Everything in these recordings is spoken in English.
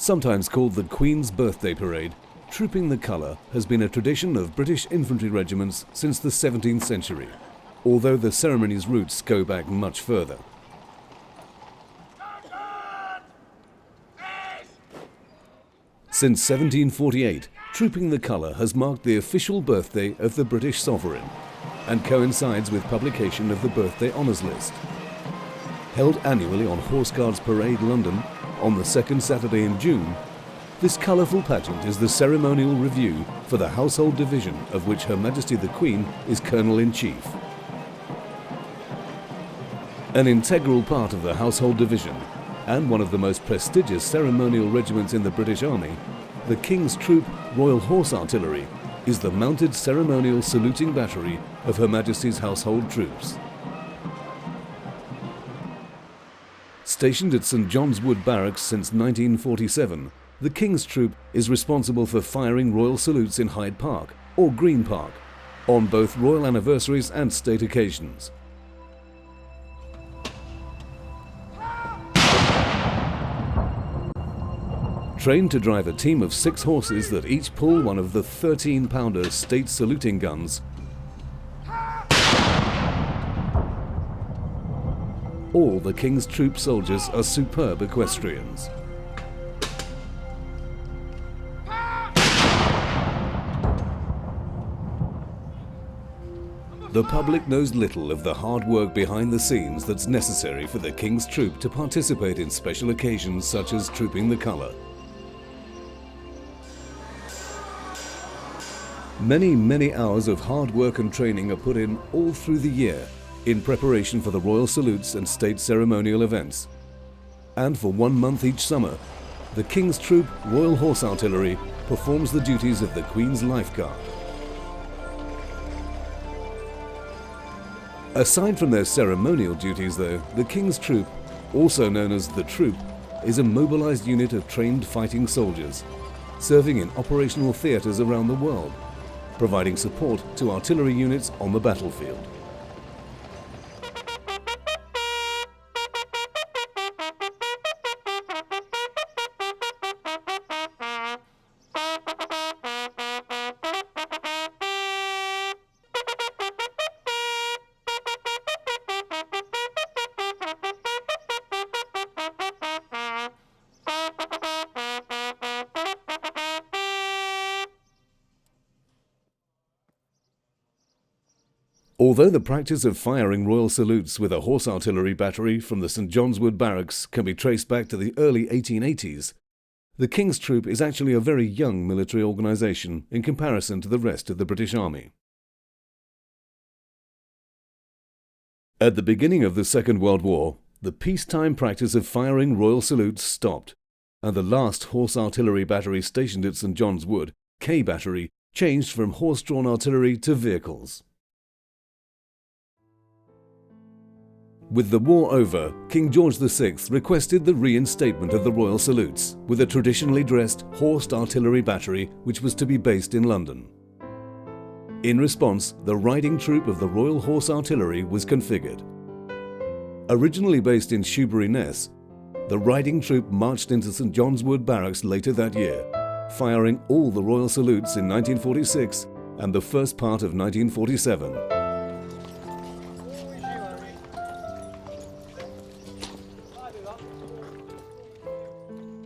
Sometimes called the Queen's Birthday Parade, Trooping the Colour has been a tradition of British infantry regiments since the 17th century, although the ceremony's roots go back much further. Since 1748, Trooping the Colour has marked the official birthday of the British sovereign and coincides with publication of the Birthday Honours List. Held annually on Horse Guards Parade, London, on the second Saturday in June, this colourful pageant is the ceremonial review for the Household Division, of which Her Majesty the Queen is Colonel-in-Chief. An integral part of the Household Division, and one of the most prestigious ceremonial regiments in the British Army, the King's Troop Royal Horse Artillery is the mounted ceremonial saluting battery of Her Majesty's household troops. Stationed at St John's Wood Barracks since 1947, the King's Troop is responsible for firing royal salutes in Hyde Park or Green Park on both royal anniversaries and state occasions. Trained to drive a team of 6 horses that each pull one of the 13-pounder state saluting guns, all the King's Troop soldiers are superb equestrians. The public knows little of the hard work behind the scenes that's necessary for the King's Troop to participate in special occasions such as Trooping the Colour. Many hours of hard work and training are put in all through the year in preparation for the royal salutes and state ceremonial events. And for 1 month each summer, the King's Troop Royal Horse Artillery performs the duties of the Queen's Lifeguard. Aside from their ceremonial duties though, the King's Troop, also known as the Troop, is a mobilised unit of trained fighting soldiers, serving in operational theatres around the world, providing support to artillery units on the battlefield. Although the practice of firing royal salutes with a horse artillery battery from the St John's Wood Barracks can be traced back to the early 1880s, the King's Troop is actually a very young military organisation in comparison to the rest of the British Army. At the beginning of the Second World War, the peacetime practice of firing royal salutes stopped, and the last horse artillery battery stationed at St John's Wood, K Battery, changed from horse-drawn artillery to vehicles. With the war over, King George VI requested the reinstatement of the royal salutes with a traditionally dressed horsed artillery battery which was to be based in London. In response, the riding troop of the Royal Horse Artillery was configured. Originally based in Shoebury-Ness, the riding troop marched into St John's Wood Barracks later that year, firing all the royal salutes in 1946 and the first part of 1947.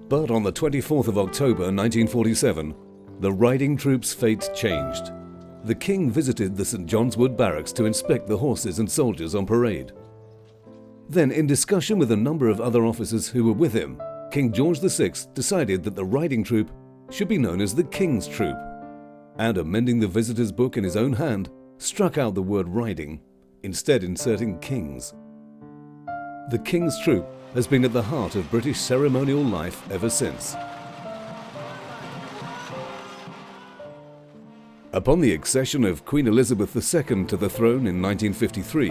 But on the 24th of October 1947, the riding troop's fate changed. The King visited the St John's Wood Barracks to inspect the horses and soldiers on parade. Then, in discussion with a number of other officers who were with him, King George VI decided that the riding troop should be known as the King's Troop, and amending the visitor's book in his own hand, struck out the word riding, instead inserting King's. The King's Troop has been at the heart of British ceremonial life ever since. Upon the accession of Queen Elizabeth II to the throne in 1953,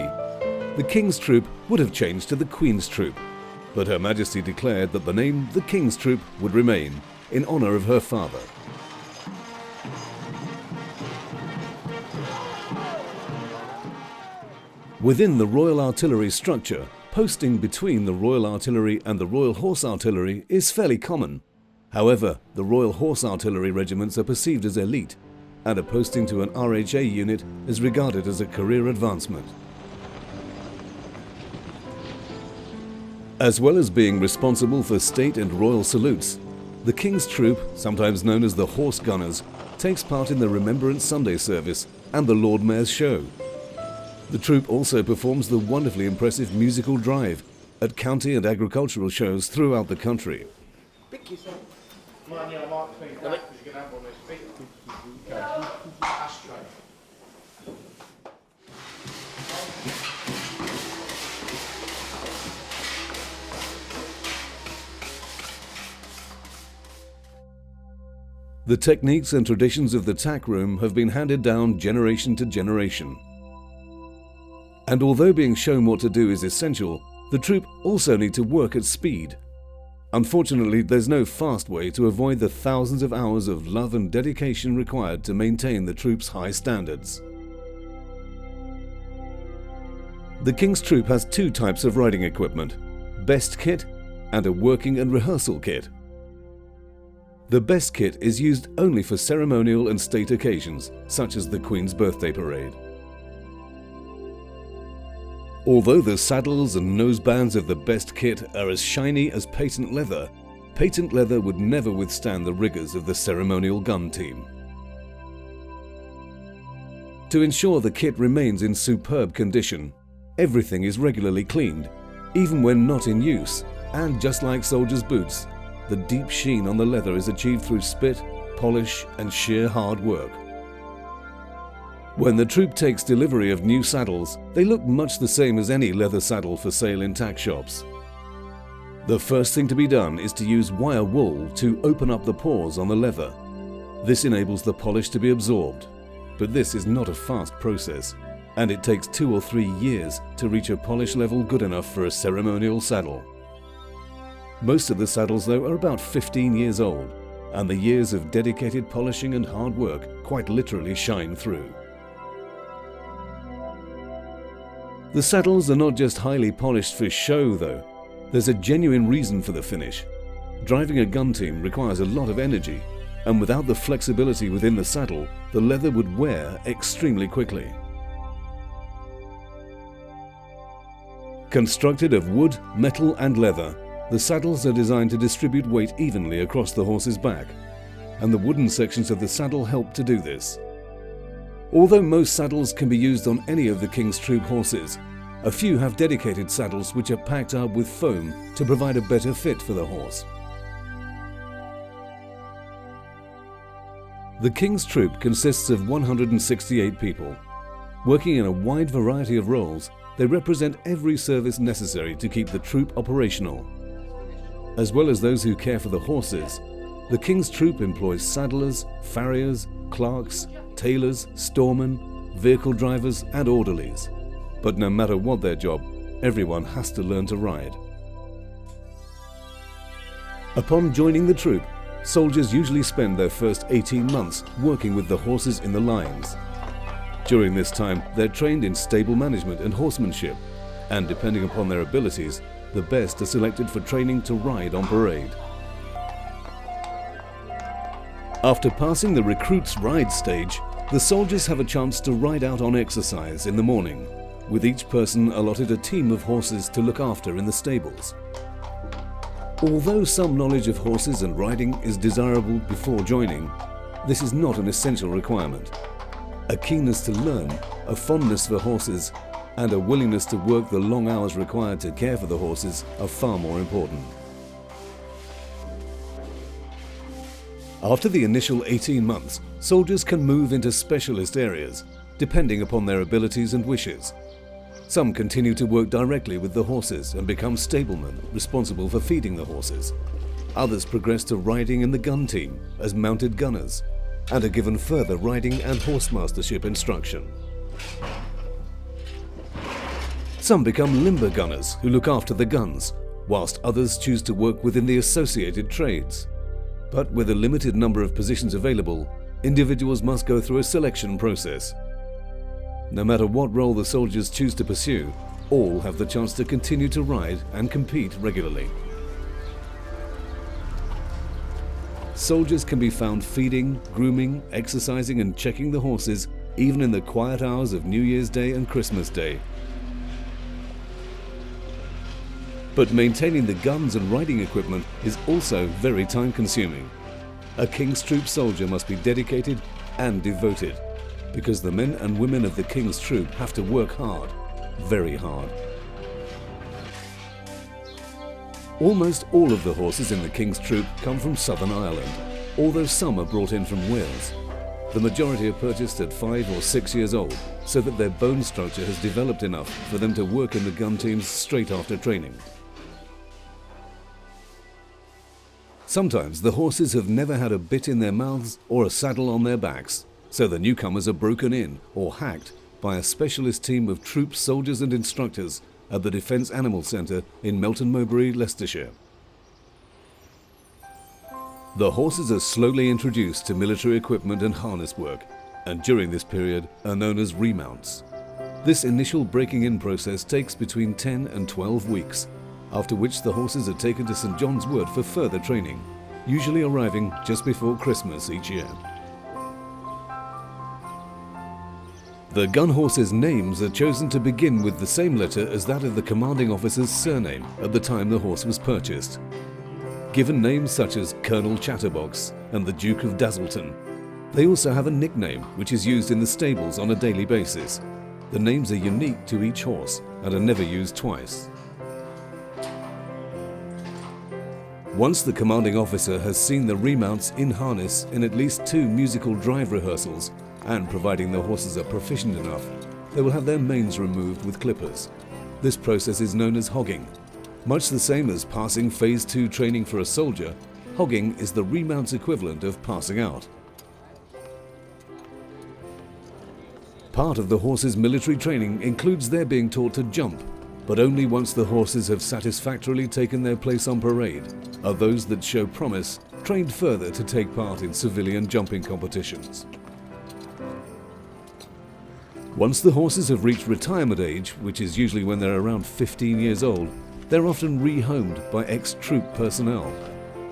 the King's Troop would have changed to the Queen's Troop, but Her Majesty declared that the name the King's Troop would remain in honour of her father. Within the Royal Artillery structure, posting between the Royal Artillery and the Royal Horse Artillery is fairly common, However, the Royal Horse Artillery regiments are perceived as elite, and a posting to an RHA unit is regarded as a career advancement. As well as being responsible for state and royal salutes, the King's Troop, sometimes known as the Horse Gunners, takes part in the Remembrance Sunday service and the Lord Mayor's show. The troop also performs the wonderfully impressive musical drive at county and agricultural shows throughout the country. The techniques and traditions of the tack room have been handed down generation to generation. And although being shown what to do is essential, the troop also need to work at speed. Unfortunately, there's no fast way to avoid the thousands of hours of love and dedication required to maintain the troop's high standards. The King's Troop has two types of riding equipment: best kit and a working and rehearsal kit. The best kit is used only for ceremonial and state occasions, such as the Queen's birthday parade. Although the saddles and nosebands of the best kit are as shiny as patent leather would never withstand the rigors of the ceremonial gun team. To ensure the kit remains in superb condition, everything is regularly cleaned, even when not in use, and just like soldiers' boots, the deep sheen on the leather is achieved through spit, polish, and sheer hard work. When the troop takes delivery of new saddles, they look much the same as any leather saddle for sale in tack shops. The first thing to be done is to use wire wool to open up the pores on the leather. This enables the polish to be absorbed, but this is not a fast process, and it takes 2 or 3 years to reach a polish level good enough for a ceremonial saddle. Most of the saddles, though, are about 15 years old, and the years of dedicated polishing and hard work quite literally shine through. The saddles are not just highly polished for show, though. There's a genuine reason for the finish. Driving a gun team requires a lot of energy, and without the flexibility within the saddle, the leather would wear extremely quickly. Constructed of wood, metal, and leather, the saddles are designed to distribute weight evenly across the horse's back, and the wooden sections of the saddle help to do this. Although most saddles can be used on any of the King's Troop horses, a few have dedicated saddles which are packed up with foam to provide a better fit for the horse. The King's Troop consists of 168 people. Working in a wide variety of roles, they represent every service necessary to keep the troop operational. As well as those who care for the horses, the King's Troop employs saddlers, farriers, clerks, tailors, storemen, vehicle drivers, and orderlies. But no matter what their job, everyone has to learn to ride. Upon joining the troop, soldiers usually spend their first 18 months working with the horses in the lines. During this time, they're trained in stable management and horsemanship, and depending upon their abilities, the best are selected for training to ride on parade. After passing the recruit's ride stage, the soldiers have a chance to ride out on exercise in the morning, with each person allotted a team of horses to look after in the stables. Although some knowledge of horses and riding is desirable before joining, this is not an essential requirement. A keenness to learn, a fondness for horses, and a willingness to work the long hours required to care for the horses are far more important. After the initial 18 months, soldiers can move into specialist areas, depending upon their abilities and wishes. Some continue to work directly with the horses and become stablemen responsible for feeding the horses. Others progress to riding in the gun team as mounted gunners and are given further riding and horsemastership instruction. Some become limber gunners who look after the guns, whilst others choose to work within the associated trades. But with a limited number of positions available, individuals must go through a selection process. No matter what role the soldiers choose to pursue, all have the chance to continue to ride and compete regularly. soldiers can be found feeding, grooming, exercising and checking the horses even in the quiet hours of New Year's Day and Christmas Day. But maintaining the guns and riding equipment is also very time-consuming. A King's Troop soldier must be dedicated and devoted, because the men and women of the King's Troop have to work hard, very hard. Almost all of the horses in the King's Troop come from Southern Ireland, although some are brought in from Wales. The majority are purchased at 5 or 6 years old, so that their bone structure has developed enough for them to work in the gun teams straight after training. Sometimes the horses have never had a bit in their mouths or a saddle on their backs, so the newcomers are broken in or hacked by a specialist team of troop soldiers and instructors at the Defence Animal Centre in Melton Mowbray, Leicestershire. The horses are slowly introduced to military equipment and harness work, and during this period are known as remounts. This initial breaking in process takes between 10 and 12 weeks, after which the horses are taken to St John's Wood for further training, usually arriving just before Christmas each year. The gun horses' names are chosen to begin with the same letter as that of the commanding officer's surname at the time the horse was purchased. Given names such as Colonel Chatterbox and the Duke of Dazzleton, they also have a nickname which is used in the stables on a daily basis. The names are unique to each horse and are never used twice. Once the commanding officer has seen the remounts in harness in at least 2 musical drive rehearsals, and providing the horses are proficient enough, they will have their manes removed with clippers. This process is known as hogging. Much the same as passing Phase 2 training for a soldier, hogging is the remount's equivalent of passing out. Part of the horses' military training includes their being taught to jump, but only once the horses have satisfactorily taken their place on parade are those that show promise trained further to take part in civilian jumping competitions. Once the horses have reached retirement age, which is usually when they're around 15 years old, they're often rehomed by ex-troop personnel.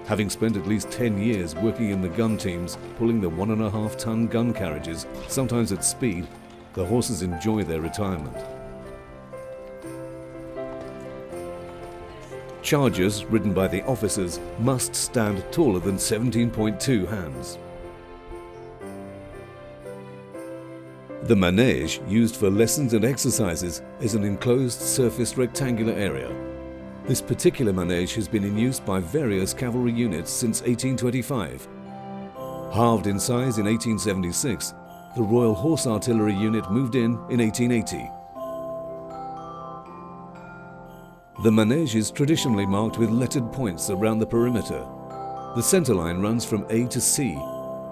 Having spent at least 10 years working in the gun teams, pulling the 1.5-ton gun carriages, sometimes at speed, the horses enjoy their retirement. Chargers ridden by the officers must stand taller than 17.2 hands. The manege used for lessons and exercises is an enclosed surfaced rectangular area. This particular manege has been in use by various cavalry units since 1825. Halved in size in 1876, the Royal Horse Artillery Unit moved in 1880. The manege is traditionally marked with lettered points around the perimeter. The centre line runs from A to C,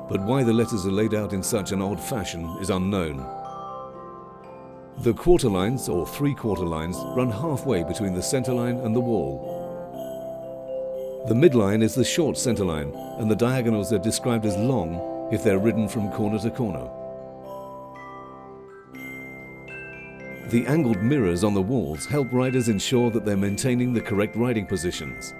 but why the letters are laid out in such an odd fashion is unknown. The quarter lines or 3/4 lines run halfway between the centre line and the wall. The midline is the short centre line, and the diagonals are described as long if they're ridden from corner to corner. The angled mirrors on the walls help riders ensure that they're maintaining the correct riding positions.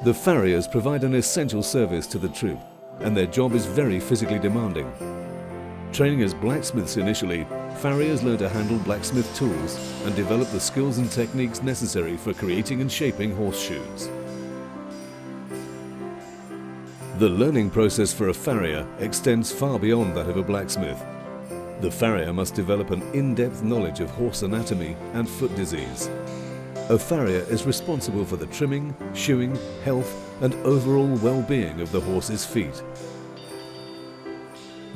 The farriers provide an essential service to the troop, and their job is very physically demanding. Training as blacksmiths initially, farriers learn to handle blacksmith tools and develop the skills and techniques necessary for creating and shaping horseshoes. The learning process for a farrier extends far beyond that of a blacksmith. The farrier must develop an in-depth knowledge of horse anatomy and foot disease. A farrier is responsible for the trimming, shoeing, health and overall well-being of the horse's feet.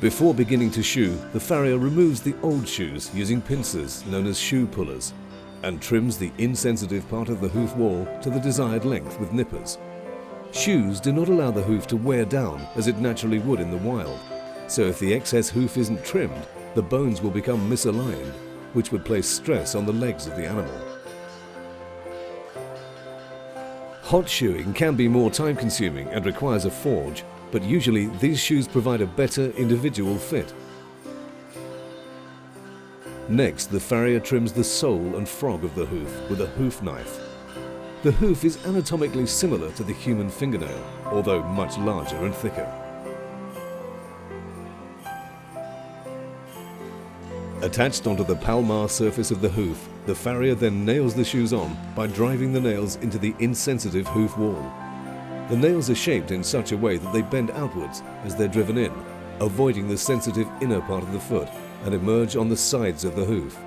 Before beginning to shoe, the farrier removes the old shoes using pincers known as shoe pullers and trims the insensitive part of the hoof wall to the desired length with nippers. Shoes do not allow the hoof to wear down as it naturally would in the wild, so if the excess hoof isn't trimmed, the bones will become misaligned, which would place stress on the legs of the animal. Hot shoeing can be more time-consuming and requires a forge, but usually these shoes provide a better individual fit. Next, the farrier trims the sole and frog of the hoof with a hoof knife. The hoof is anatomically similar to the human fingernail, although much larger and thicker. Attached onto the palmar surface of the hoof, the farrier then nails the shoes on by driving the nails into the insensitive hoof wall. The nails are shaped in such a way that they bend outwards as they're driven in, avoiding the sensitive inner part of the foot, and emerge on the sides of the hoof.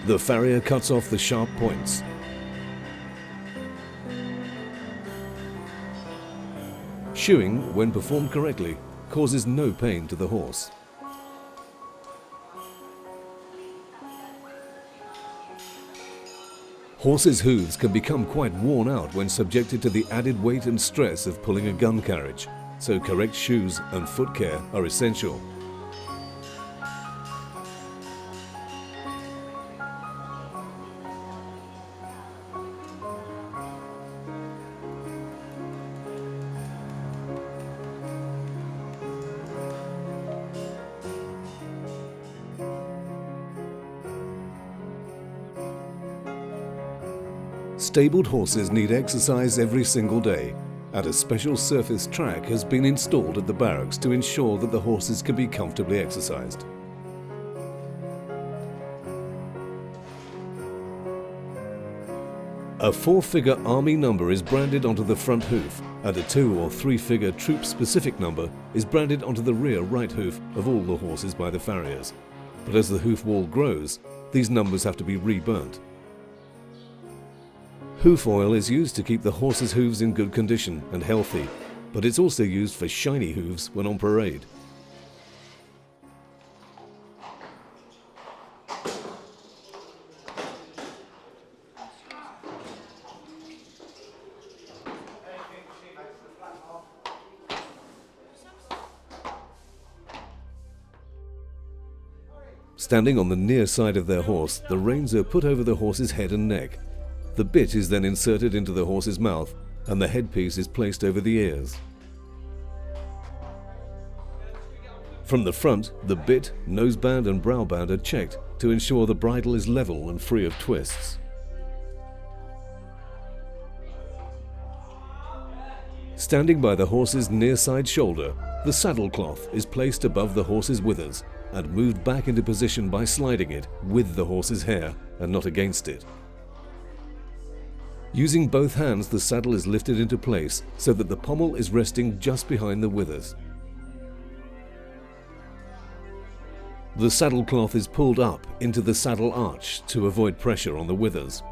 The farrier cuts off the sharp points. Shoeing, when performed correctly, causes no pain to the horse. Horses' hooves can become quite worn out when subjected to the added weight and stress of pulling a gun carriage, so correct shoes and foot care are essential. Stabled horses need exercise every single day, and a special surface track has been installed at the barracks to ensure that the horses can be comfortably exercised. A 4-figure army number is branded onto the front hoof, and a 2- or 3-figure troop-specific number is branded onto the rear right hoof of all the horses by the farriers. But as the hoof wall grows, these numbers have to be reburnt. Hoof oil is used to keep the horse's hooves in good condition and healthy, but it's also used for shiny hooves when on parade. Standing on the near side of their horse, the reins are put over the horse's head and neck. The bit is then inserted into the horse's mouth, and the headpiece is placed over the ears. From the front, the bit, noseband and browband are checked to ensure the bridle is level and free of twists. Standing by the horse's near side shoulder, the saddle cloth is placed above the horse's withers and moved back into position by sliding it with the horse's hair and not against it. Using both hands, the saddle is lifted into place so that the pommel is resting just behind the withers. The saddle cloth is pulled up into the saddle arch to avoid pressure on the withers.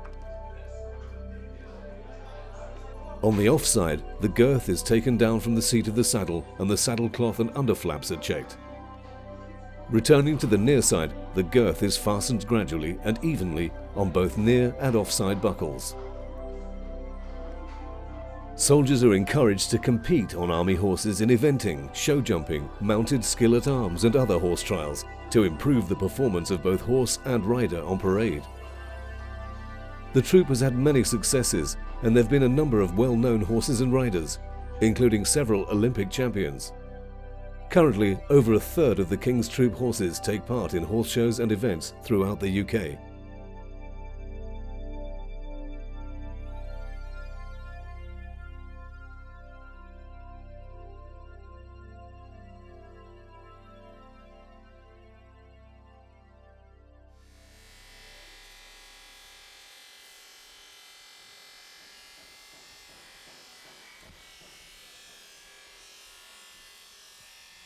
On the offside, the girth is taken down from the seat of the saddle and the saddle cloth and underflaps are checked. Returning to the near side, the girth is fastened gradually and evenly on both near and offside buckles. Soldiers are encouraged to compete on army horses in eventing, show jumping, mounted skill at arms and other horse trials to improve the performance of both horse and rider on parade. The troop has had many successes, and there have been a number of well-known horses and riders, including several Olympic champions. Currently, over a third of the King's Troop horses take part in horse shows and events throughout the UK.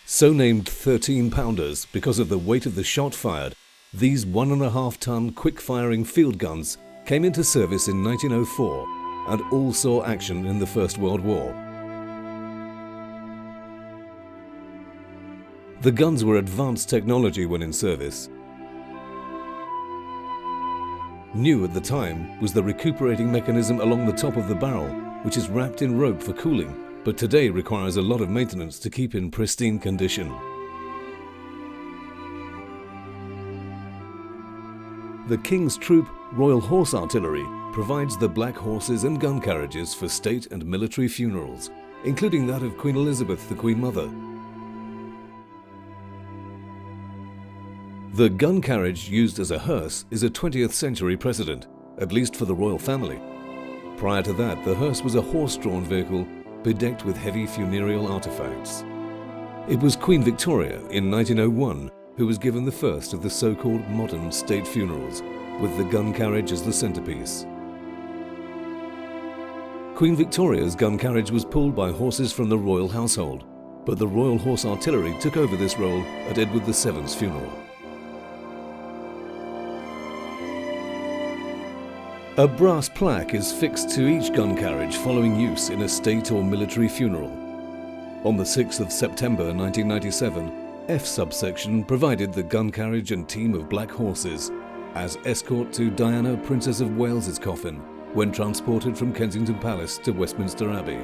So named 13-pounders because of the weight of the shot fired, these 1.5-ton quick-firing field guns came into service in 1904 and all saw action in the First World War. The guns were advanced technology when in service. New at the time was the recuperating mechanism along the top of the barrel, which is wrapped in rope for cooling, but today requires a lot of maintenance to keep in pristine condition. The King's Troop Royal Horse Artillery provides the black horses and gun carriages for state and military funerals, including that of Queen Elizabeth, the Queen Mother. The gun carriage used as a hearse is a 20th century precedent, at least for the royal family. Prior to that, the hearse was a horse-drawn vehicle bedecked with heavy funereal artifacts. It was Queen Victoria in 1901 who was given the first of the so-called modern state funerals, with the gun carriage as the centerpiece. Queen Victoria's gun carriage was pulled by horses from the royal household, but the Royal Horse Artillery took over this role at Edward VII's funeral. A brass plaque is fixed to each gun carriage following use in a state or military funeral. On the 6th of September 1997, F subsection provided the gun carriage and team of black horses as escort to Diana, Princess of Wales's coffin when transported from Kensington Palace to Westminster Abbey.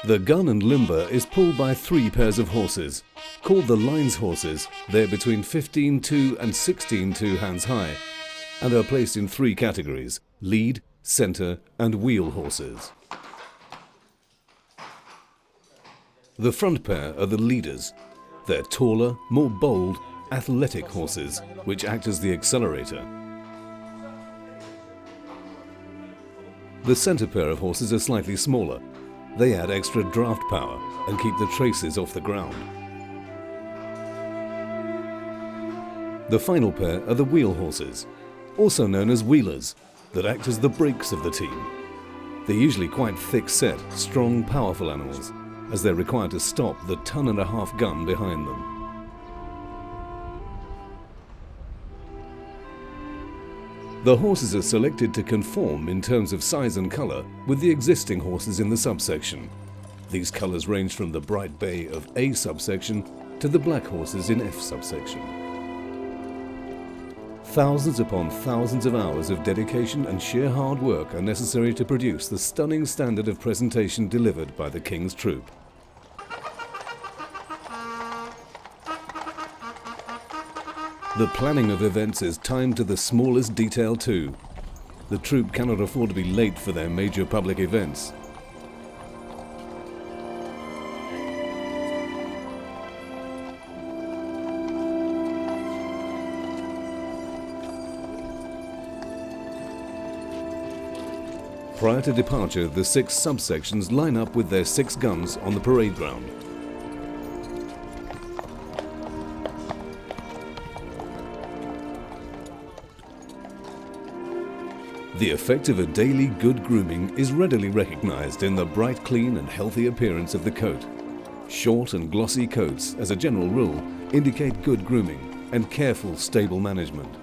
The gun and limber is pulled by 3 pairs of horses, called the lines horses. They're between 15-2 and 16-2 hands high, and are placed in 3 categories: lead, center, and wheel horses. The front pair are the leaders. They're taller, more bold, athletic horses, which act as the accelerator. The center pair of horses are slightly smaller. They add extra draft power and keep the traces off the ground. The final pair are the wheel horses, also known as wheelers, that act as the brakes of the team. They're usually quite thick-set, strong, powerful animals, as they're required to stop the 1.5-ton gun behind them. The horses are selected to conform in terms of size and color with the existing horses in the subsection. These colors range from the bright bay of A subsection to the black horses in F subsection. Thousands upon thousands of hours of dedication and sheer hard work are necessary to produce the stunning standard of presentation delivered by the King's Troop. The planning of events is timed to the smallest detail too. The troop cannot afford to be late for their major public events. Prior to departure, the 6 subsections line up with their 6 guns on the parade ground. The effect of a daily good grooming is readily recognized in the bright, clean and healthy appearance of the coat. Short and glossy coats, as a general rule, indicate good grooming and careful, stable management.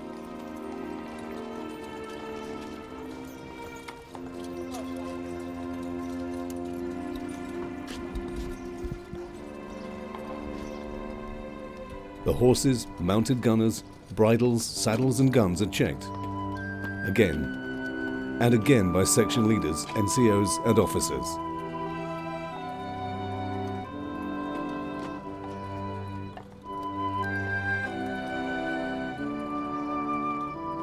The horses, mounted gunners, bridles, saddles and guns are checked. Again and again by section leaders, NCOs and officers.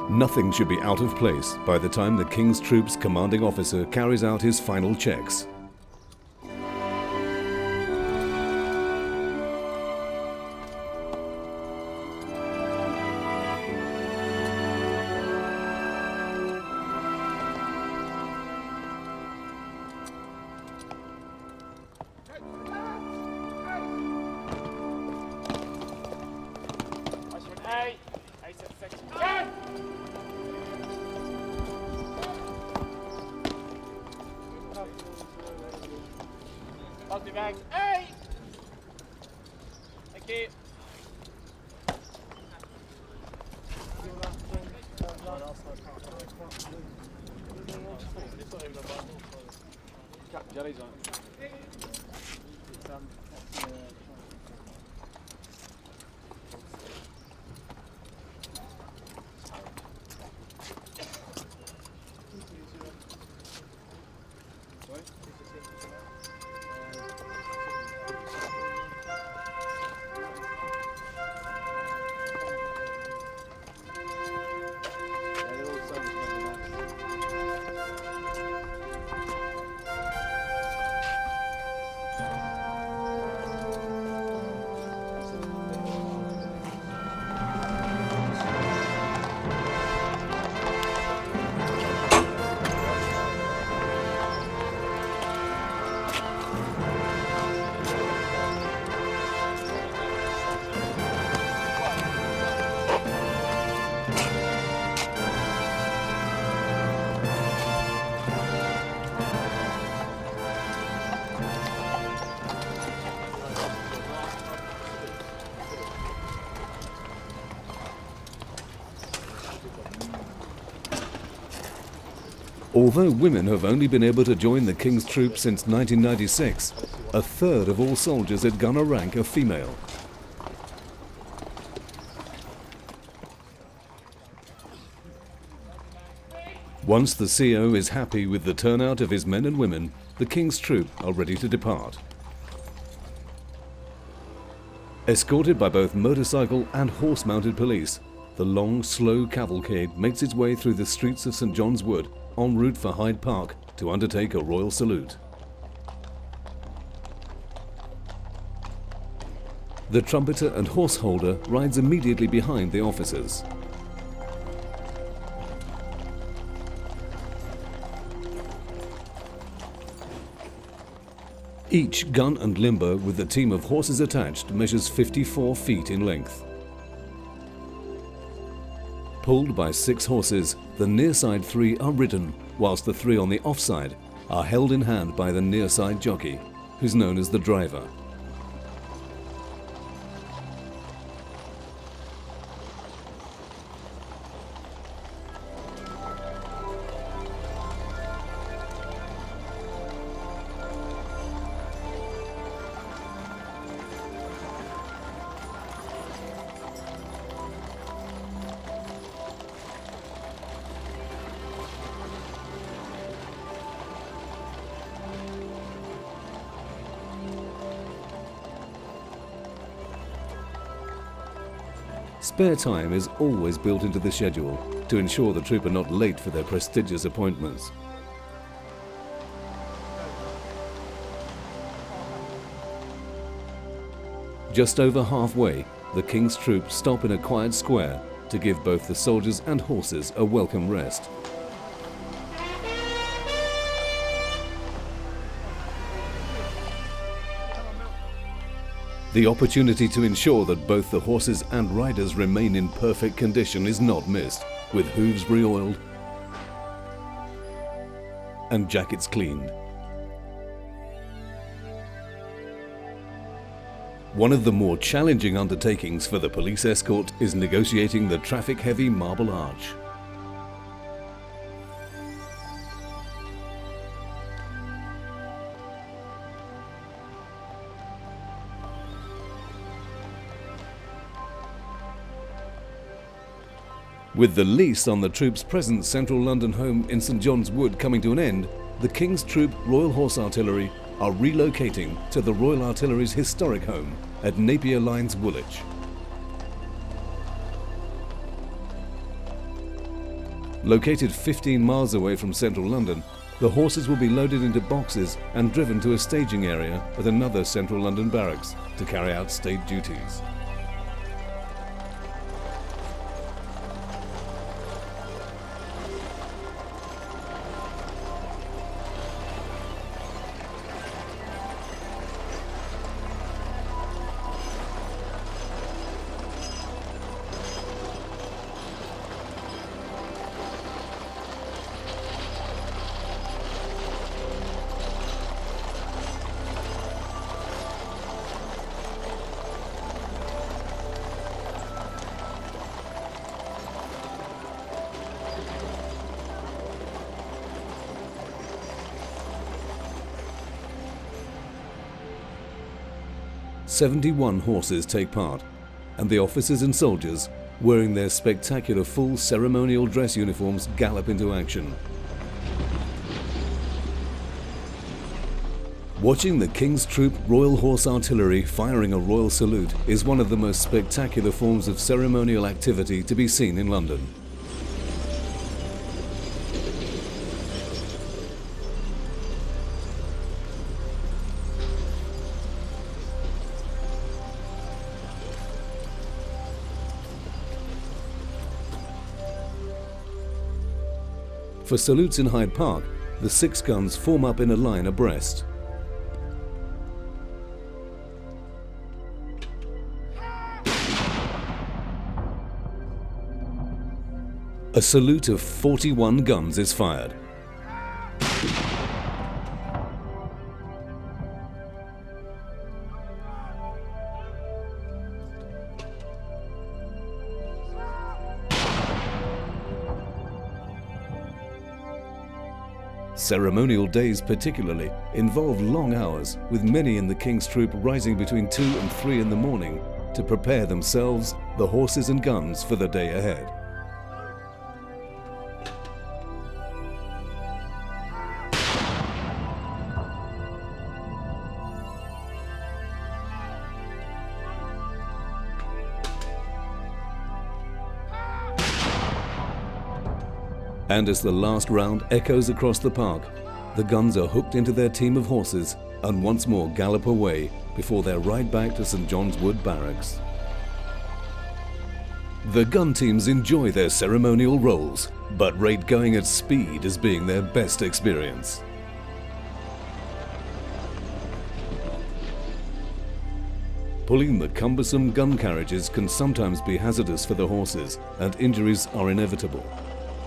Nothing should be out of place by the time the King's Troop's commanding officer carries out his final checks. Jelly's on it. Although women have only been able to join the King's troops since 1996, a third of all soldiers at gunner rank are female. Once the CO is happy with the turnout of his men and women, the King's troop are ready to depart. Escorted by both motorcycle and horse-mounted police, the long, slow cavalcade makes its way through the streets of St. John's Wood en route for Hyde Park to undertake a royal salute. The trumpeter and horse holder rides immediately behind the officers. Each gun and limber with the team of horses attached measures 54 feet in length. Pulled by 6 horses, the near side 3 are ridden, whilst the 3 on the offside are held in hand by the near side jockey, who's known as the driver. Spare time is always built into the schedule to ensure the troop are not late for their prestigious appointments. Just over halfway, the King's troops stop in a quiet square to give both the soldiers and horses a welcome rest. The opportunity to ensure that both the horses and riders remain in perfect condition is not missed, with hooves re-oiled and jackets cleaned. One of the more challenging undertakings for the police escort is negotiating the traffic-heavy Marble Arch. With the lease on the troop's present central London home in St. John's Wood coming to an end, the King's Troop Royal Horse Artillery are relocating to the Royal Artillery's historic home at Napier Lines, Woolwich. Located 15 miles away from central London, the horses will be loaded into boxes and driven to a staging area at another central London barracks to carry out state duties. 71 horses take part, and the officers and soldiers, wearing their spectacular full ceremonial dress uniforms, gallop into action. Watching the King's Troop Royal Horse Artillery firing a royal salute is one of the most spectacular forms of ceremonial activity to be seen in London. For salutes in Hyde Park, the 6 guns form up in a line abreast. A salute of 41 guns is fired. Ceremonial days particularly involve long hours, with many in the King's Troop rising between 2 and 3 in the morning to prepare themselves, the horses and guns for the day ahead. And as the last round echoes across the park, the guns are hooked into their team of horses and once more gallop away before their ride back to St John's Wood Barracks. The gun teams enjoy their ceremonial roles, but rate going at speed as being their best experience. Pulling the cumbersome gun carriages can sometimes be hazardous for the horses, and injuries are inevitable.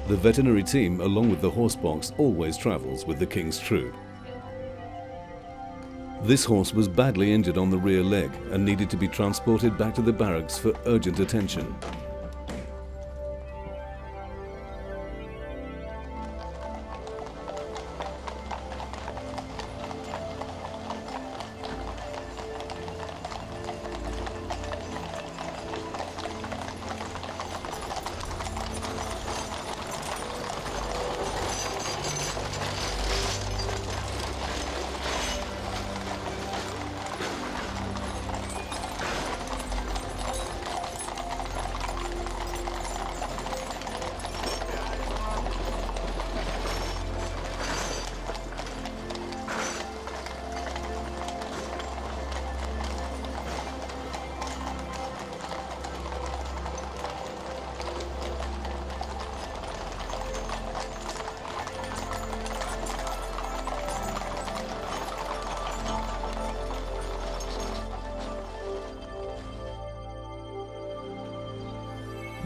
The veterinary team, along with the horse box, always travels with the King's Troop. This horse was badly injured on the rear leg and needed to be transported back to the barracks for urgent attention.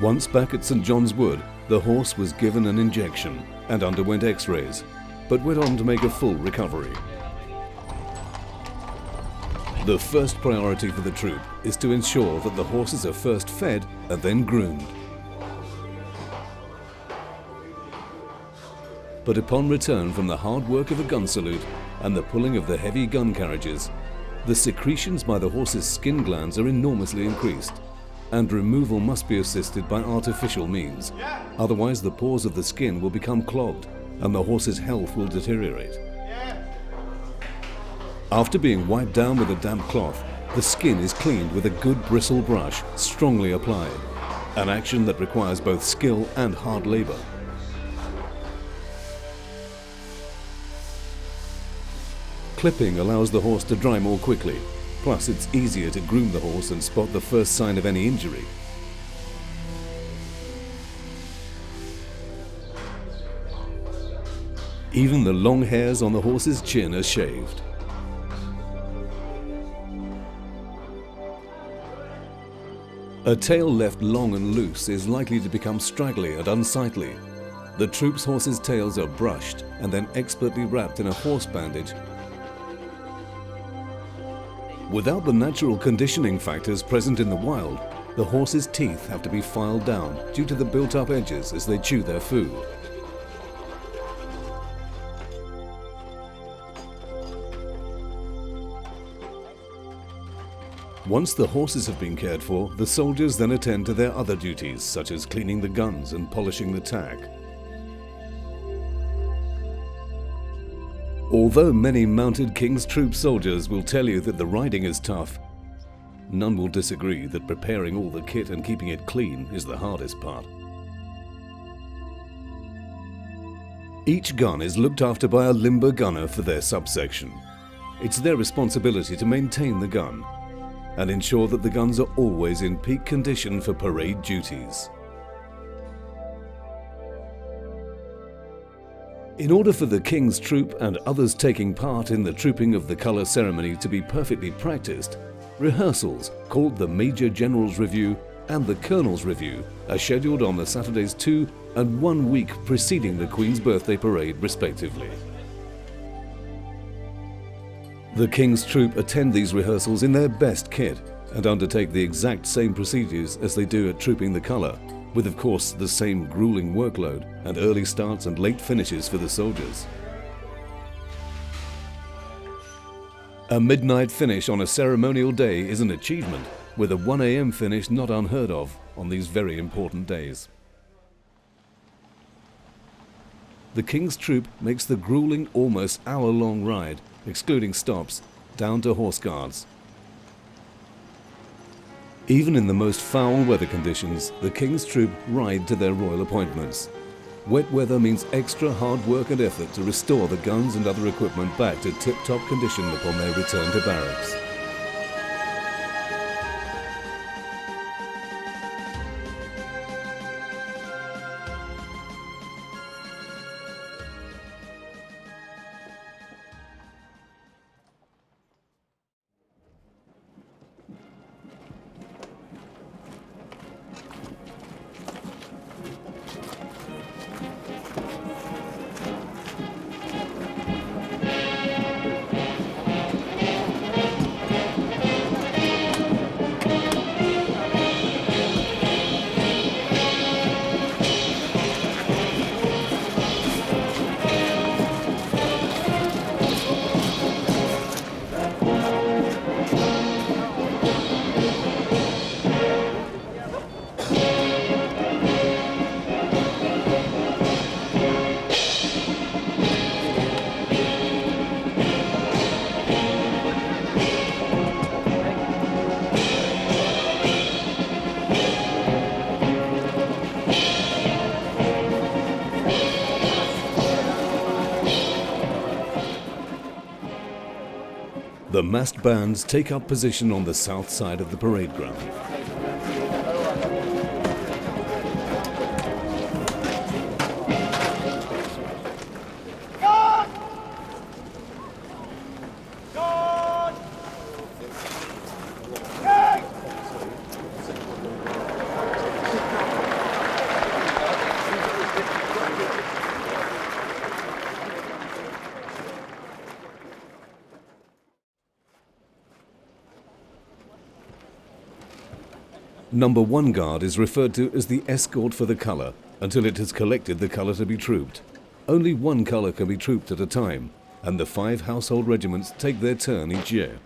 Once back at St John's Wood, the horse was given an injection and underwent x-rays, but went on to make a full recovery. The first priority for the troop is to ensure that the horses are first fed and then groomed. But upon return from the hard work of a gun salute and the pulling of the heavy gun carriages, the secretions by the horse's skin glands are enormously increased, and removal must be assisted by artificial means. Otherwise, the pores of the skin will become clogged and the horse's health will deteriorate. After being wiped down with a damp cloth, the skin is cleaned with a good bristle brush, strongly applied, an action that requires both skill and hard labor. Clipping allows the horse to dry more quickly. Plus, it's easier to groom the horse and spot the first sign of any injury. Even the long hairs on the horse's chin are shaved. A tail left long and loose is likely to become straggly and unsightly. The troop's horses' tails are brushed and then expertly wrapped in a horse bandage. Without the natural conditioning factors present in the wild, the horse's teeth have to be filed down due to the built-up edges as they chew their food. Once the horses have been cared for, the soldiers then attend to their other duties, such as cleaning the guns and polishing the tack. Although many mounted King's Troop soldiers will tell you that the riding is tough, none will disagree that preparing all the kit and keeping it clean is the hardest part. Each gun is looked after by a limber gunner for their subsection. It's their responsibility to maintain the gun and ensure that the guns are always in peak condition for parade duties. In order for the King's Troop and others taking part in the trooping of the colour ceremony to be perfectly practiced, rehearsals, called the Major General's Review and the Colonel's Review, are scheduled on the Saturdays 2 and 1 week preceding the Queen's Birthday Parade respectively. The King's Troop attend these rehearsals in their best kit and undertake the exact same procedures as they do at trooping the colour, with of course the same grueling workload and early starts and late finishes for the soldiers. A midnight finish on a ceremonial day is an achievement, with a 1 AM finish not unheard of on these very important days. The King's Troop makes the grueling, almost hour-long ride, excluding stops, down to Horse Guards. Even in the most foul weather conditions, the King's Troop ride to their royal appointments. Wet weather means extra hard work and effort to restore the guns and other equipment back to tip-top condition upon their return to barracks. The massed bands take up position on the south side of the parade ground. Number 1 Guard is referred to as the escort for the colour until it has collected the colour to be trooped. Only one colour can be trooped at a time, and the 5 household regiments take their turn each year.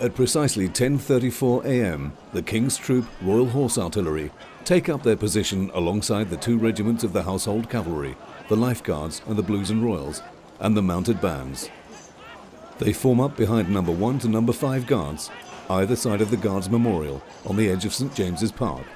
At precisely 10:34 AM, the King's Troop Royal Horse Artillery take up their position alongside the 2 regiments of the Household Cavalry, the Life Guards and the Blues and Royals, and the mounted bands. They form up behind number 1 to number 5 Guards, either side of the Guards Memorial, on the edge of St. James's Park.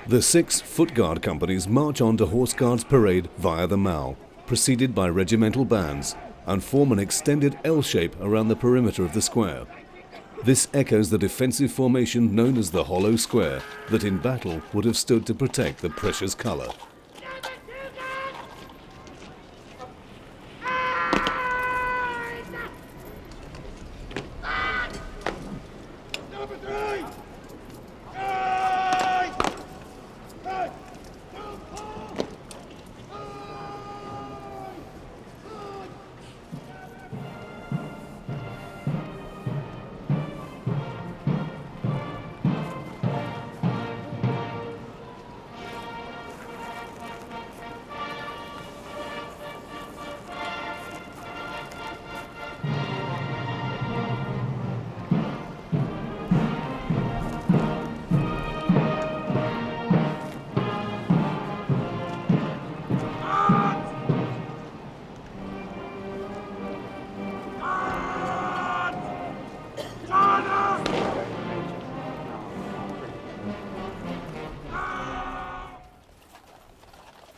The 6 Foot Guard companies march on to Horse Guards Parade via the Mall, preceded by regimental bands, and form an extended L shape around the perimeter of the square. This echoes the defensive formation known as the Hollow Square that in battle would have stood to protect the precious colour.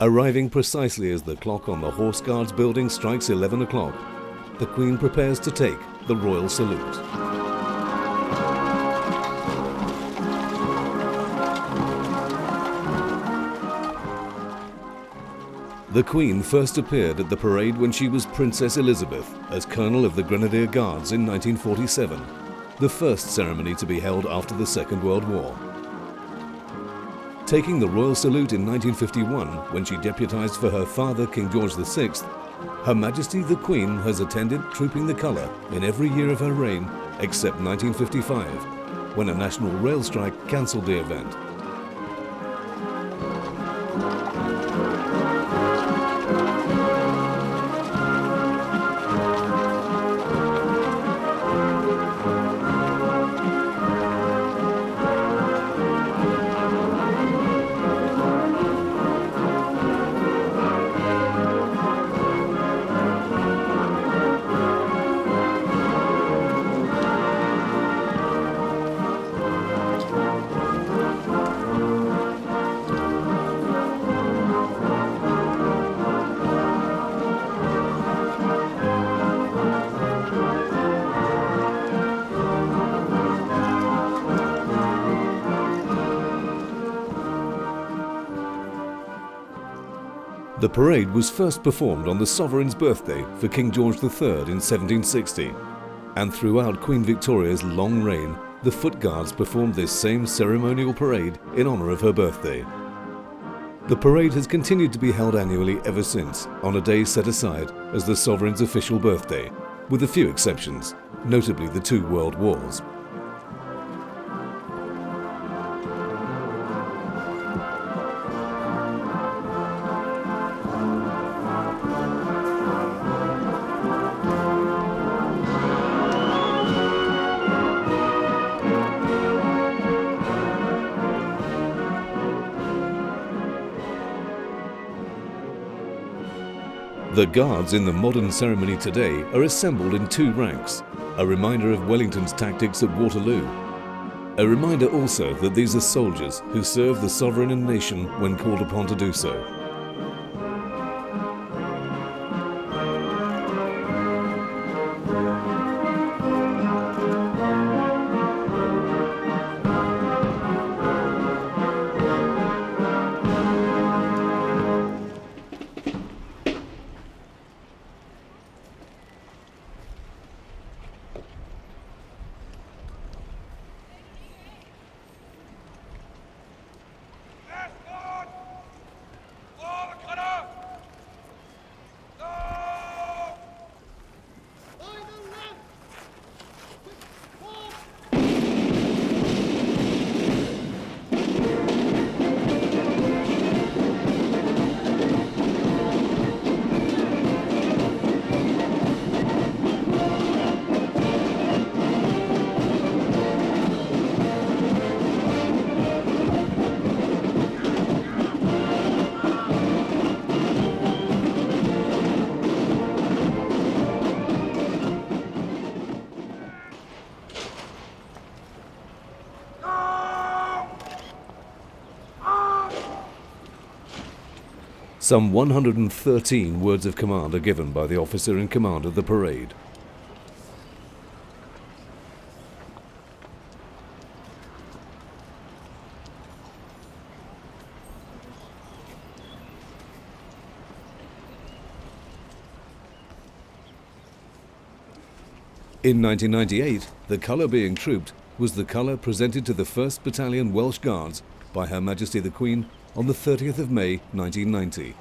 Arriving precisely as the clock on the Horse Guards building strikes 11 o'clock, the Queen prepares to take the royal salute. The Queen first appeared at the parade when she was Princess Elizabeth as Colonel of the Grenadier Guards in 1947, the first ceremony to be held after the Second World War. Taking the royal salute in 1951, when she deputised for her father, King George VI, Her Majesty the Queen has attended Trooping the Colour in every year of her reign except 1955, when a national rail strike cancelled the event. The parade was first performed on the Sovereign's birthday for King George III in 1760, and throughout Queen Victoria's long reign, the Foot Guards performed this same ceremonial parade in honour of her birthday. The parade has continued to be held annually ever since, on a day set aside as the Sovereign's official birthday, with a few exceptions, notably the 2 World Wars. The guards in the modern ceremony today are assembled in 2 ranks, a reminder of Wellington's tactics at Waterloo. A reminder also that these are soldiers who serve the sovereign and nation when called upon to do so. Some 113 words of command are given by the officer in command of the parade. In 1998, the colour being trooped was the colour presented to the 1st Battalion Welsh Guards by Her Majesty the Queen on the 30th of May 1990.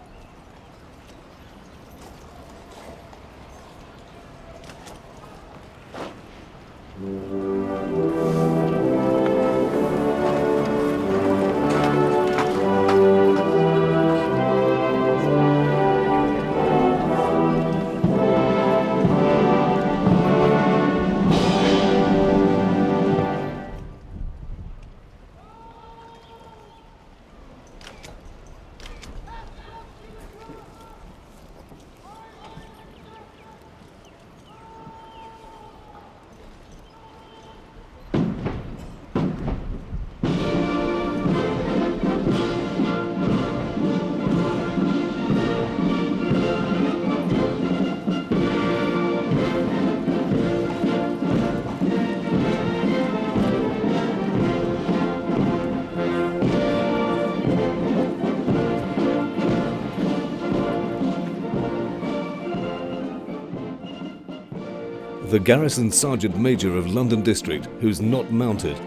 The Garrison Sergeant Major of London District, who's not mounted,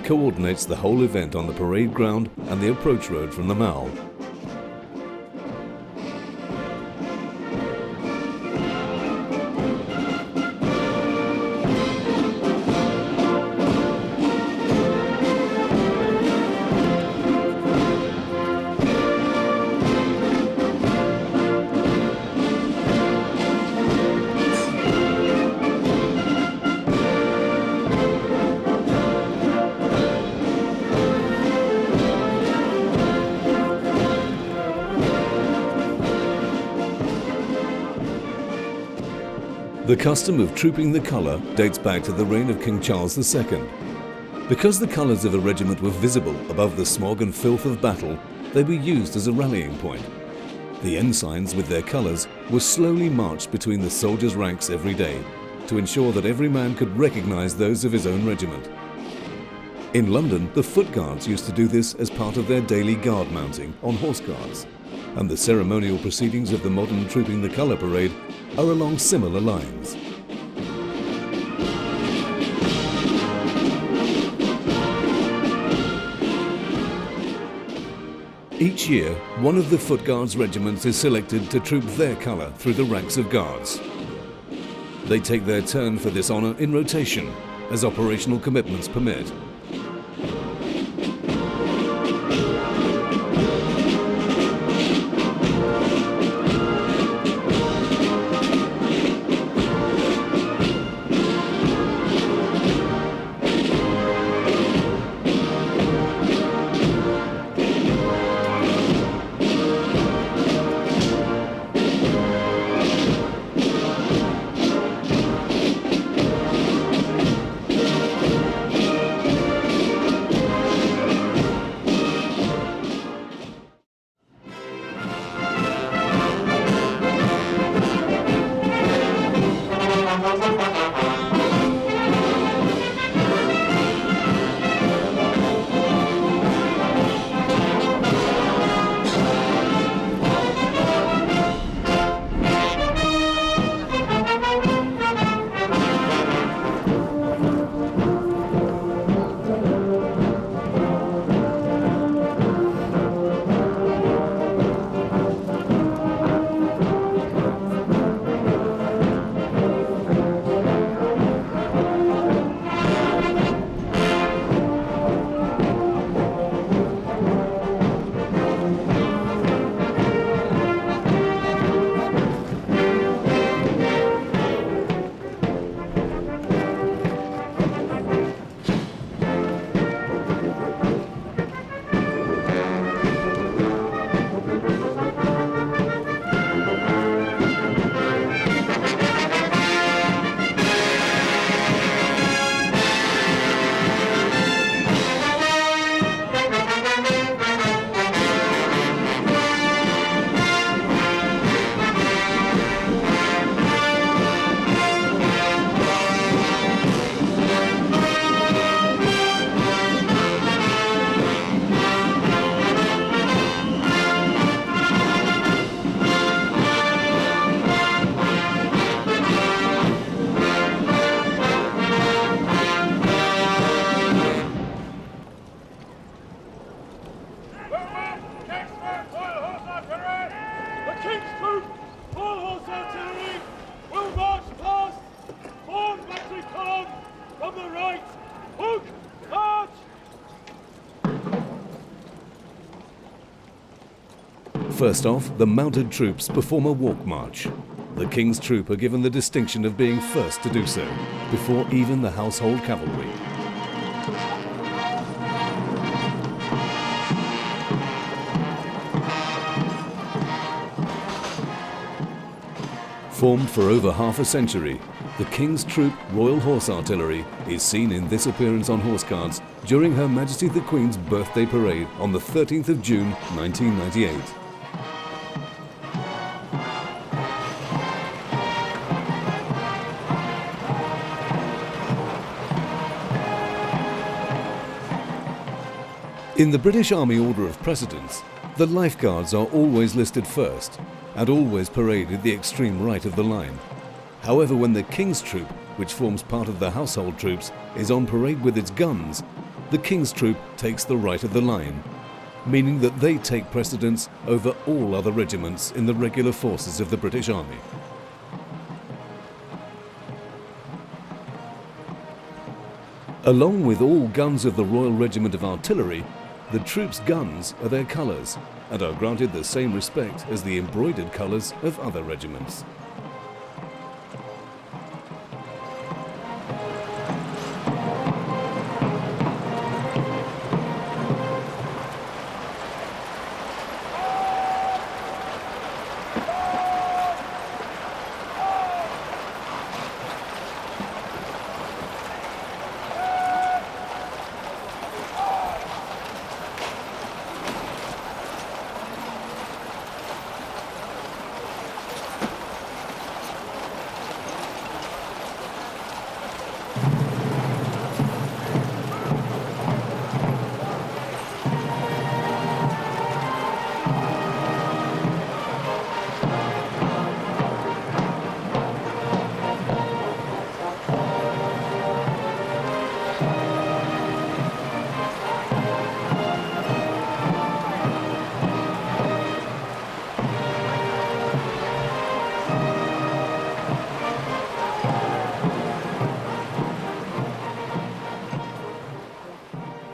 coordinates the whole event on the parade ground and the approach road from the Mall. The custom of trooping the colour dates back to the reign of King Charles II. Because the colours of a regiment were visible above the smog and filth of battle, they were used as a rallying point. The ensigns with their colours were slowly marched between the soldiers' ranks every day to ensure that every man could recognise those of his own regiment. In London, the Foot Guards used to do this as part of their daily guard mounting on horse guards, and the ceremonial proceedings of the modern Trooping the Colour parade are along similar lines. Each year, one of the Foot Guards regiments is selected to troop their colour through the ranks of guards. They take their turn for this honour in rotation, as operational commitments permit. First off, the mounted troops perform a walk march. The King's Troop are given the distinction of being first to do so, before even the household cavalry. Formed for over half a century, the King's Troop Royal Horse Artillery is seen in this appearance on Horse Guards during Her Majesty the Queen's birthday parade on the 13th of June 1998. In the British Army order of precedence, the Life Guards are always listed first and always parade at the extreme right of the line. However, when the King's Troop, which forms part of the household troops, is on parade with its guns, the King's Troop takes the right of the line, meaning that they take precedence over all other regiments in the regular forces of the British Army. Along with all guns of the Royal Regiment of Artillery, the troops' guns are their colours and are granted the same respect as the embroidered colours of other regiments.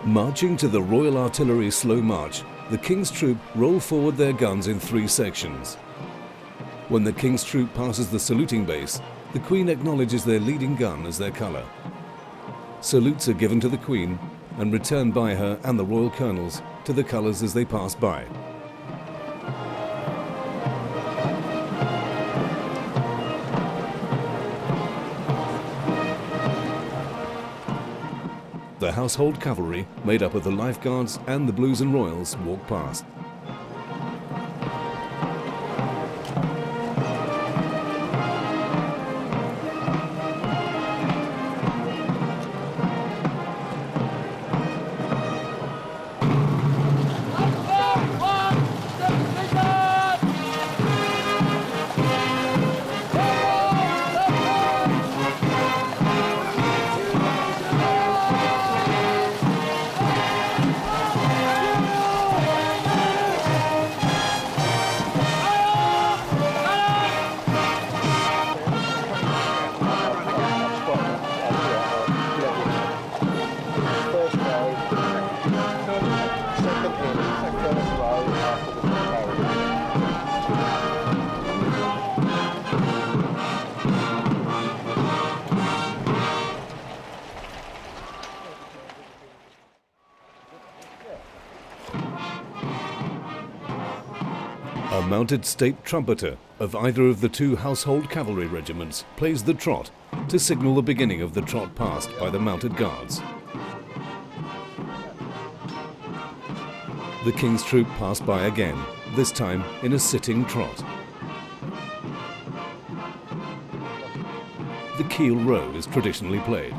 Marching to the Royal Artillery Slow March, the King's Troop roll forward their guns in 3 sections. When the King's Troop passes the saluting base, the Queen acknowledges their leading gun as their colour. Salutes are given to the Queen and returned by her and the Royal Colonels to the colours as they pass by. The household cavalry, made up of the Life Guards and the Blues and Royals, walk past. A mounted state trumpeter of either of the 2 household cavalry regiments plays the trot to signal the beginning of the trot past by the mounted guards. The King's Troop pass by again, this time in a sitting trot. The Keel Row is traditionally played.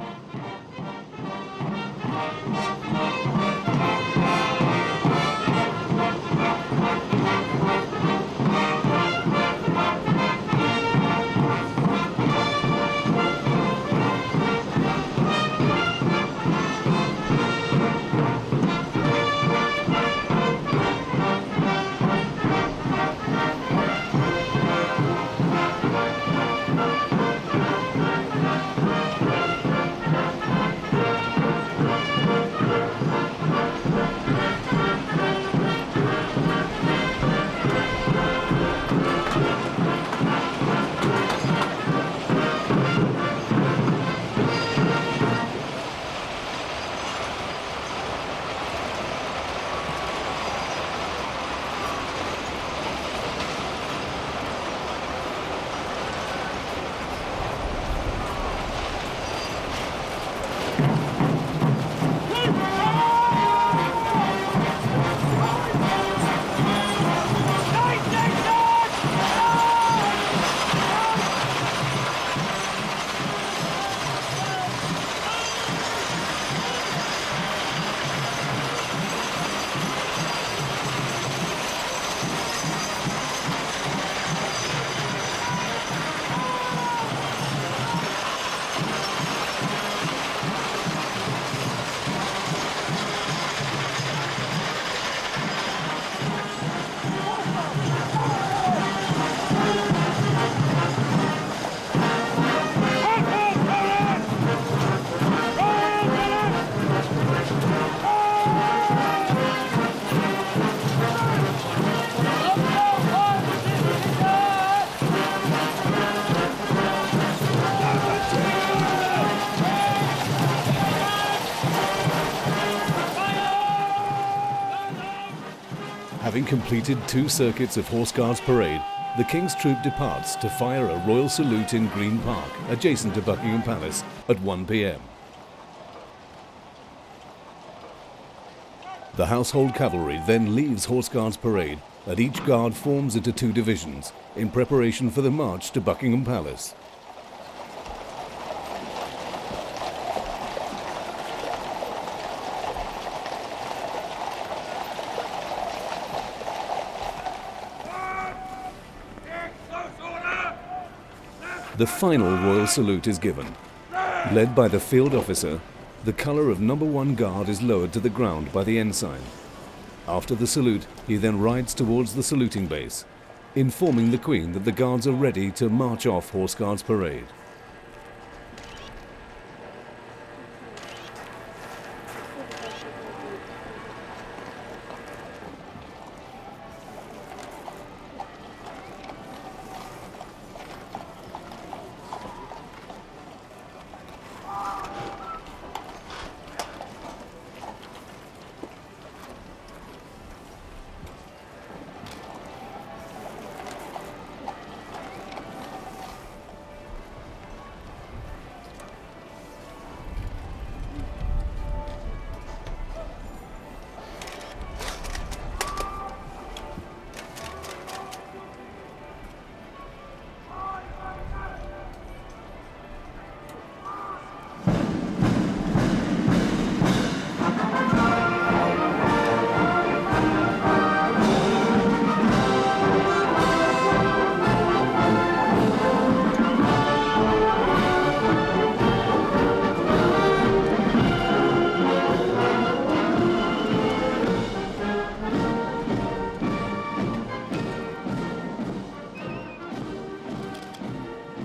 Having completed 2 circuits of Horse Guards Parade, the King's Troop departs to fire a royal salute in Green Park, adjacent to Buckingham Palace, at 1 p.m. The Household Cavalry then leaves Horse Guards Parade, and each guard forms into 2 divisions in preparation for the march to Buckingham Palace. The final royal salute is given. Led by the field officer, the colour of No. 1 Guard is lowered to the ground by the ensign. After the salute, he then rides towards the saluting base, informing the Queen that the Guards are ready to march off Horse Guards Parade.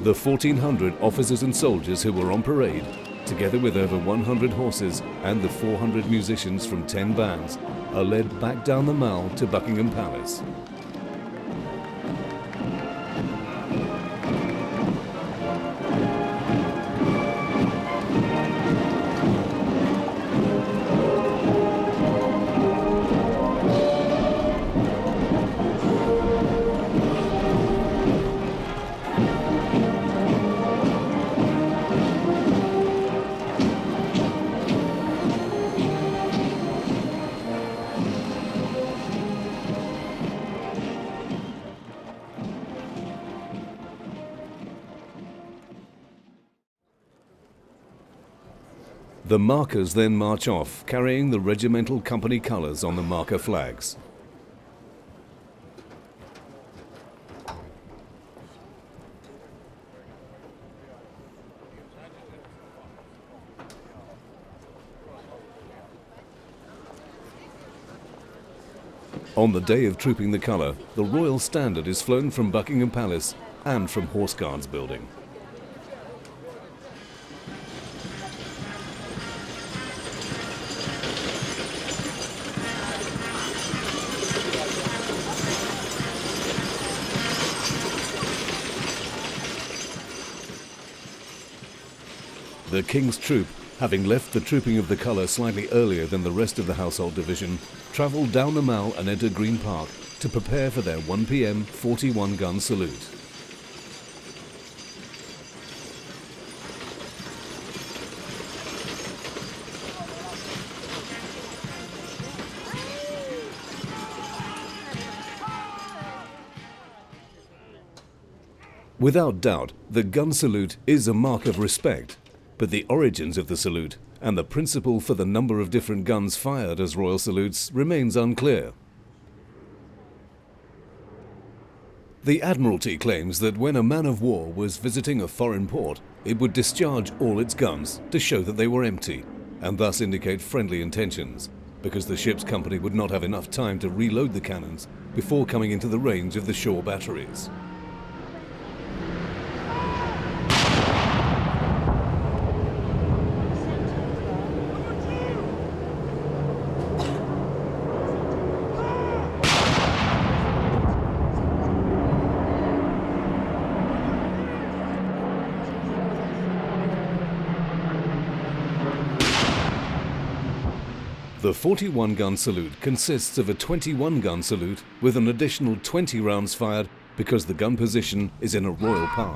The 1,400 officers and soldiers who were on parade, together with over 100 horses and the 400 musicians from 10 bands, are led back down the Mall to Buckingham Palace. The markers then march off, carrying the regimental company colours on the marker flags. On the day of trooping the colour, the Royal Standard is flown from Buckingham Palace and from Horse Guards Building. The King's Troop, having left the trooping of the colour slightly earlier than the rest of the Household Division, travelled down the Mall and entered Green Park to prepare for their 1 p.m. 41-gun salute. Without doubt, the gun salute is a mark of respect, but the origins of the salute and the principle for the number of different guns fired as royal salutes remains unclear. The Admiralty claims that when a man of war was visiting a foreign port, it would discharge all its guns to show that they were empty, and thus indicate friendly intentions, because the ship's company would not have enough time to reload the cannons before coming into the range of the shore batteries. The 41-gun salute consists of a 21-gun salute with an additional 20 rounds fired because the gun position is in a royal park.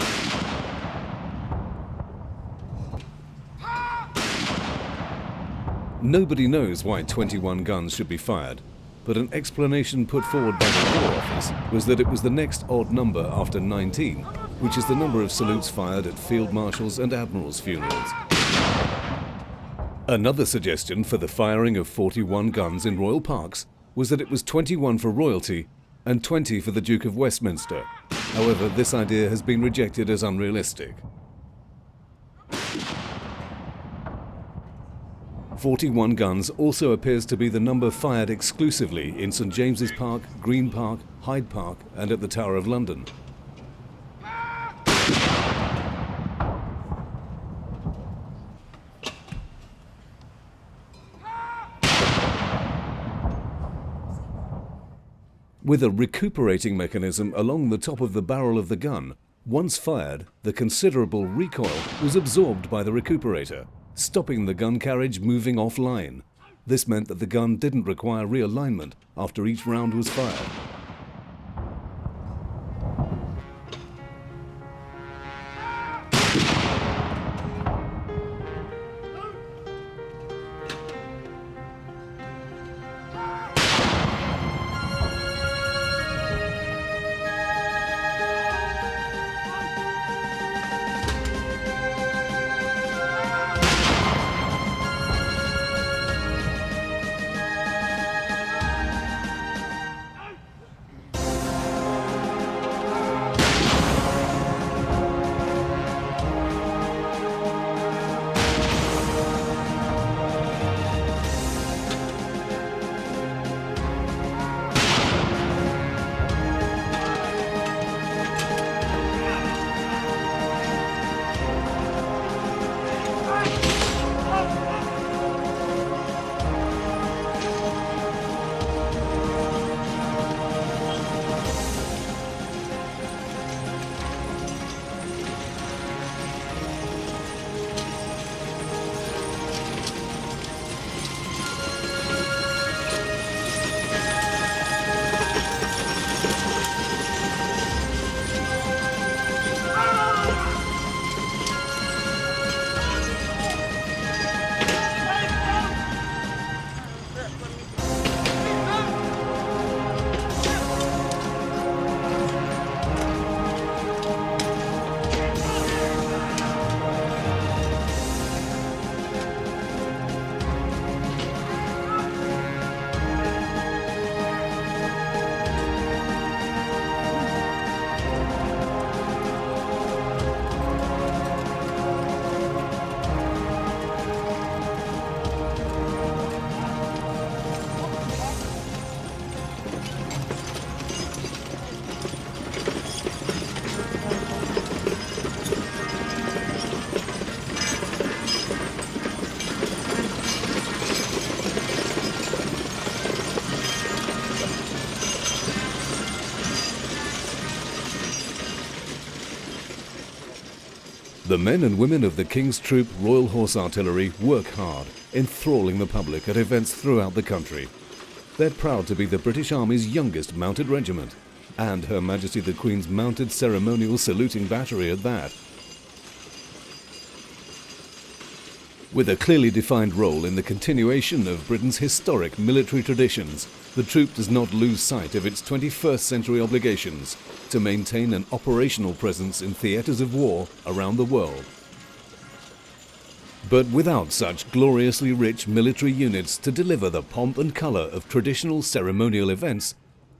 Nobody knows why 21 guns should be fired, but an explanation put forward by the War Office was that it was the next odd number after 19, which is the number of salutes fired at field marshals and admirals' funerals. Another suggestion for the firing of 41 guns in royal parks was that it was 21 for royalty and 20 for the Duke of Westminster. However, this idea has been rejected as unrealistic. 41 guns also appears to be the number fired exclusively in St James's Park, Green Park, Hyde Park and at the Tower of London. With a recuperating mechanism along the top of the barrel of the gun, once fired, the considerable recoil was absorbed by the recuperator, stopping the gun carriage moving offline. This meant that the gun didn't require realignment after each round was fired. The men and women of the King's Troop Royal Horse Artillery work hard, enthralling the public at events throughout the country. They're proud to be the British Army's youngest mounted regiment, and Her Majesty the Queen's mounted ceremonial saluting battery at that. With a clearly defined role in the continuation of Britain's historic military traditions, the troop does not lose sight of its 21st century obligations to maintain an operational presence in theatres of war around the world. But without such gloriously rich military units to deliver the pomp and colour of traditional ceremonial events,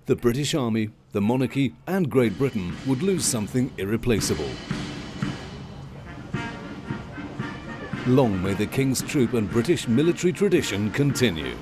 the British Army, the monarchy and Great Britain would lose something irreplaceable. Long may the King's Troop and British military tradition continue.